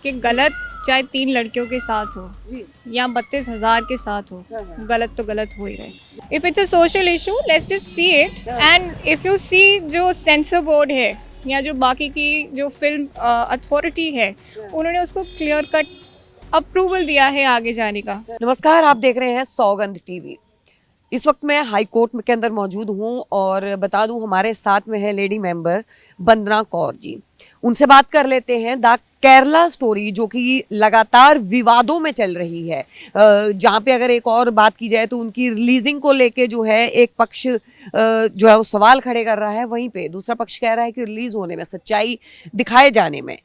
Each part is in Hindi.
कि गलत चाहे 3 लड़कियों के साथ हो या 32,000 के साथ हो, गलत तो गलत हो ही रहे। If it's a social issue let's just see it, and if you see जो सेंसर बोर्ड है या जो बाकी की जो फिल्म अथॉरिटी है, उन्होंने उसको क्लियर कट अप्रूवल दिया है आगे जाने का। नमस्कार, आप देख रहे हैं सौगंध टीवी। इस वक्त मैं हाई कोर्ट के अंदर मौजूद हूं और बता दूं हमारे साथ में है लेडी मेंबर वंदना कौर जी। उनसे बात कर लेते हैं द केरला स्टोरी, जो कि लगातार विवादों में चल रही है। जहां पे अगर एक और बात की जाए तो उनकी रिलीजिंग को लेके जो है एक पक्ष जो है वो सवाल खड़े कर रहा है, वहीं पे दूसरा पक्ष कह रहा है कि रिलीज होने में, सच्चाई दिखाए जाने में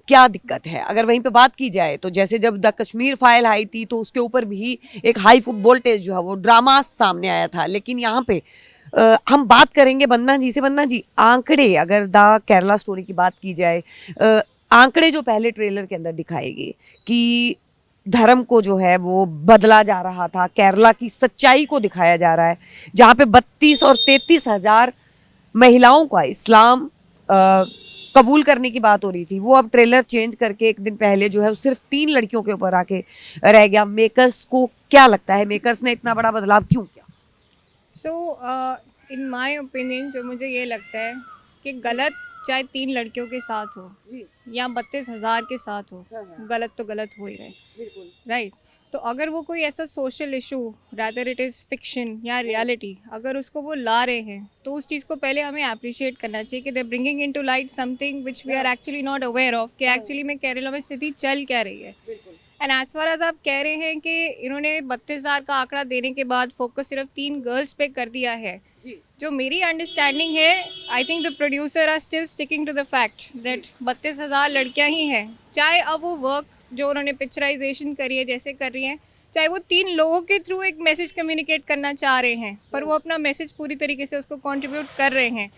क्या दिक्कत है। अगर वहीं पे बात की जाए तो जैसे जब द कश्मीर फाइल आई थी तो उसके ऊपर भी एक हाई वोल्टेज जो है वो ड्रामा सामने आया था, लेकिन यहाँ पे हम बात करेंगे वंदना जी से। वंदना जी, आंकड़े, अगर द केरला स्टोरी की बात की जाए, आंकड़े जो पहले ट्रेलर के अंदर दिखाए गए कि धर्म को जो है वो बदला जा रहा था, केरला की सच्चाई को दिखाया जा रहा है, जहाँ पे 32 और 33,000 महिलाओं का इस्लाम कबूल करने की बात हो रही थी, वो अब ट्रेलर चेंज करके एक दिन पहले जो है वो सिर्फ 3 लड़कियों के ऊपर आके रह गया। मेकर्स को क्या लगता है, मेकर्स ने इतना बड़ा बदलाव क्यों किया? सो इन माय ओपिनियन जो मुझे ये लगता है कि गलत चाहे 3 लड़कियों के साथ हो या 32,000 के साथ हो, गलत तो गलत हो ही रहे, राइट। तो अगर वो कोई ऐसा social issue, rather it is fiction या रियलिटी, अगर उसको वो ला रहे हैं तो उस चीज़ को पहले हमें अप्रिशिएट करना चाहिए कि they bringing into light something which we are actually not aware of, कि एक्चुअली में केरला में स्थिति चल क्या रही है। एंड एज फार एज आप कह रहे हैं कि इन्होंने 32,000 का आंकड़ा देने के बाद फोकस सिर्फ 3 गर्ल्स पे कर दिया है, जो मेरी अंडरस्टैंडिंग है, I think the producer are still sticking to the fact that 32,000 लड़कियां ही हैं। चाहे अब वो वर्क जो उन्होंने पिक्चराइजेशन करी है जैसे कर रही हैं, चाहे वो 3 लोगों के थ्रू एक मैसेज कम्युनिकेट करना चाह रहे हैं, पर वो अपना मैसेज पूरी तरीके से उसको कंट्रीब्यूट कर रहे हैं।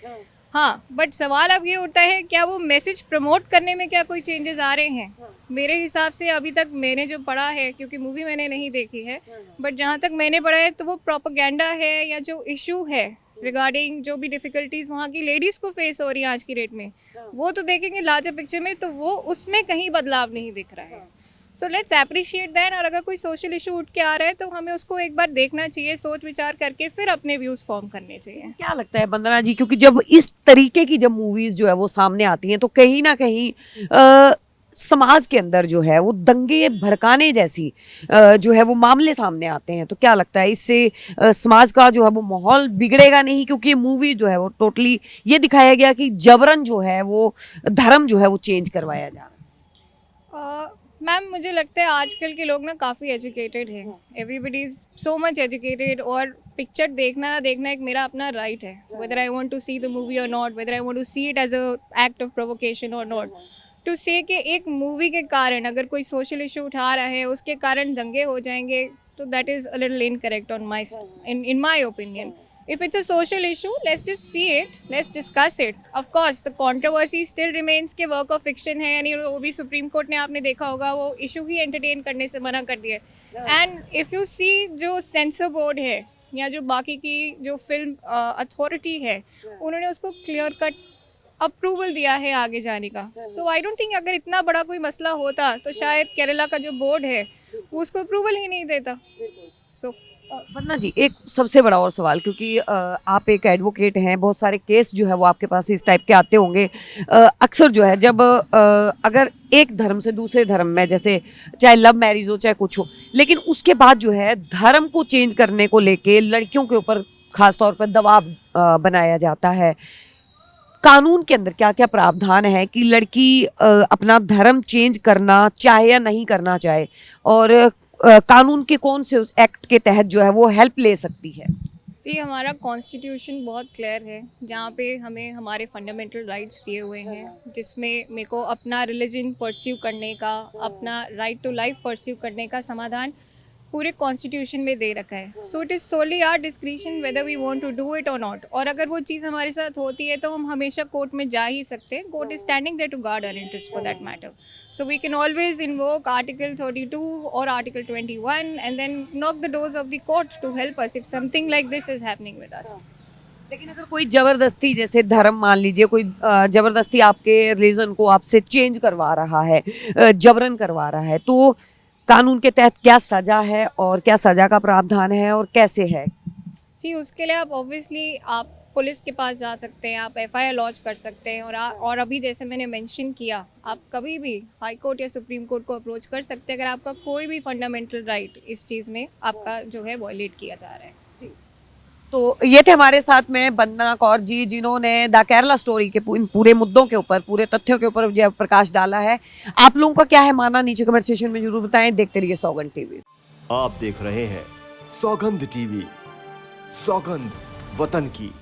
हाँ, बट सवाल अब ये उठता है, क्या वो मैसेज प्रमोट करने में क्या कोई चेंजेस आ रहे हैं? मेरे हिसाब से अभी तक मैंने जो पढ़ा है, क्योंकि मूवी मैंने नहीं देखी है, बट जहाँ तक मैंने पढ़ा है तो वो प्रोपेगेंडा है या जो इशू है रिगार्डिंग जो भी डिफ़िकल्टीज़ वहाँ की लेडीज़ को फेस हो रही है आज की डेट में, वो तो देखेंगे लार्जर पिक्चर में, तो वो उसमें कहीं बदलाव नहीं दिख रहा है। So let's appreciate that. और अगर कोई सोशल इशू उठ के आ रहा है तो हमें उसको एक बार देखना चाहिए, सोच विचार करके फिर अपने व्यूज़ फॉर्म करने चाहिए। क्या लगता है वंदना जी, क्योंकि जब इस तरीके की जब मूवीज जो है वो सामने आती हैं तो कहीं ना कहीं समाज के अंदर जो है वो दंगे भड़काने जैसी जो है वो मामले सामने आते हैं, तो क्या लगता है इससे समाज का जो है वो माहौल बिगड़ेगा नहीं? क्योंकि मूवी जो है वो टोटली ये दिखाया गया कि जबरन जो है वो धर्म जो है वो चेंज करवाया जा रहा है। मैम, मुझे लगता है आजकल के लोग ना काफ़ी एजुकेटेड हैं, everybody is so much educated, और पिक्चर देखना ना देखना एक मेरा अपना राइट है, whether I want to see the movie और not, whether I want to see it as a act of provocation और नॉट। टू से कि एक मूवी के कारण अगर कोई सोशल इशू उठा रहा है उसके कारण दंगे हो जाएंगे, तो that is a little incorrect on my in my opinion. If it's a social issue, let's just see it, let's discuss it. Of course, the controversy still remains कि वर्क ऑफ फिक्शन है, यानी वो भी सुप्रीम कोर्ट ने आपने देखा होगा वो इशू ही एंटरटेन करने से मना कर दिया है। एंड इफ़ यू सी जो सेंसर बोर्ड है या जो बाकी की जो फिल्म अथॉरिटी है, उन्होंने उसको क्लियर कट अप्रूवल दिया है आगे जाने का। सो आई डोंट थिंक अगर इतना बड़ा कोई मसला होता तो शायद केरला का जो बोर्ड है वो उसको अप्रूवल ही नहीं देता। सो वंदना जी, एक सबसे बड़ा और सवाल, क्योंकि आप एक एडवोकेट हैं, बहुत सारे केस जो है वो आपके पास इस टाइप के आते होंगे। अक्सर जो है जब अगर एक धर्म से दूसरे धर्म में, जैसे चाहे लव मैरिज हो चाहे कुछ हो, लेकिन उसके बाद जो है धर्म को चेंज करने को लेके लड़कियों के ऊपर खासतौर पर दबाव बनाया जाता है। कानून के अंदर क्या क्या प्रावधान है कि लड़की अपना धर्म चेंज करना चाहे या नहीं करना चाहे, और कानून के कौन से उस एक्ट के तहत जो है वो हेल्प ले सकती है? सी, हमारा कॉन्स्टिट्यूशन बहुत क्लियर है, जहाँ पे हमें हमारे फंडामेंटल राइट्स दिए हुए हैं, जिसमें मेरे को अपना रिलीजन परस्यू करने का, अपना राइट टू लाइफ परस्यू करने का समाधान पूरे कॉन्स्टिट्यूशन में दे रखा है। So it is solely our discretion whether we want to do it और नॉट। और अगर वो चीज़ हमारे साथ होती है तो हम हमेशा कोर्ट में जा ही सकते हैं। Court is standing there to guard our interest for that matter. So we can always invoke article 32 और article 21 and then knock the doors of the court to help us if something like this is happening with us. लेकिन अगर कोई जबरदस्ती, जैसे धर्म मान लीजिए, कोई जबरदस्ती आपके रिलीजन को आपसे चेंज करवा रहा है, जबरन करवा रहा है, तो कानून के तहत क्या सजा है और क्या सजा का प्रावधान है और कैसे है? सी उसके लिए आप ऑब्वियसली आप पुलिस के पास जा सकते हैं, आप एफआईआर लॉन्च कर सकते हैं, और अभी जैसे मैंने मेंशन किया, आप कभी भी हाई कोर्ट या सुप्रीम कोर्ट को अप्रोच कर सकते हैं अगर आपका कोई भी फंडामेंटल राइट इस चीज़ में आपका जो है वॉयलेट किया जा रहा है। तो ये थे हमारे साथ में वंदना कौर जी, जिन्होंने द केरला स्टोरी के इन पूरे मुद्दों के ऊपर, पूरे तथ्यों के ऊपर जो प्रकाश डाला है। आप लोगों का क्या है मानना, नीचे कमेंट सेक्शन में जरूर बताएं। देखते रहिए सौगंध टीवी। आप देख रहे हैं सौगंध टीवी, सौगंध वतन की।